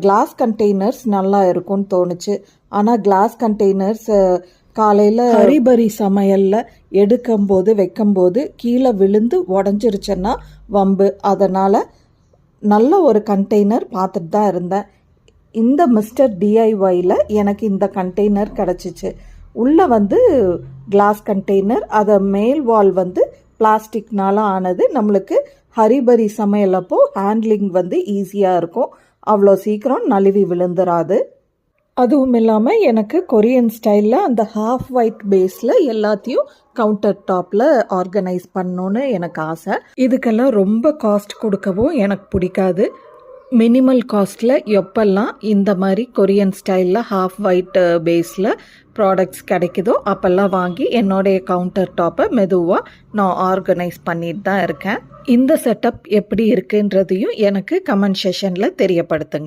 Class containers நல்லா இருக்கும்னு தோணுச்சு. ஆனால் கிளாஸ் கண்டெய்னர்ஸ் காலையில் ஹரிபரி சமையலில் எடுக்கும்போது வைக்கும்போது கீழே விழுந்து உடஞ்சிருச்சுன்னா வம்பு. அதனால் நல்ல ஒரு கண்டெய்னர் பார்த்துட்டு தான் இருந்தேன். இந்த மிஸ்டர் டிஐஒயில் எனக்கு இந்த கண்டெய்னர் கிடச்சிச்சு. உள்ளே வந்து கிளாஸ் கண்டெய்னர், அதை மேல் வால் வந்து பிளாஸ்டிக்னால ஆனது. நம்மளுக்கு ஹரிபரி சமையலப்போ ஹேண்ட்லிங் வந்து ஈஸியாக இருக்கும், அவ்வளோ சீக்கிரம் நழுவி விழுந்துராது. அதுவும் இல்லாமல் எனக்கு கொரியன் ஸ்டைலில் அந்த ஹாஃப் ஒயிட் பேஸில் எல்லாத்தையும் கவுண்டர் டாப்பில் ஆர்கனைஸ் பண்ணணுன்னு எனக்கு ஆசை. இதுக்கெல்லாம் ரொம்ப காஸ்ட் கொடுக்கவும் எனக்கு பிடிக்காது. மினிமல் காஸ்ட்டில் எப்பெல்லாம் இந்த மாதிரி கொரியன் ஸ்டைலில் ஹாஃப் ஒயிட் பேஸில் ப்ராடக்ட்ஸ் கிடைக்குதோ அப்போல்லாம் வாங்கி என்னுடைய கவுண்டர் டாப்பை மெதுவாக நான் ஆர்கனைஸ் பண்ணிட்டு தான் இருக்கேன். இந்த செட்டப் எப்படி இருக்குன்றதையும் எனக்கு கமெண்ட் செஷனில் தெரியப்படுத்துங்க.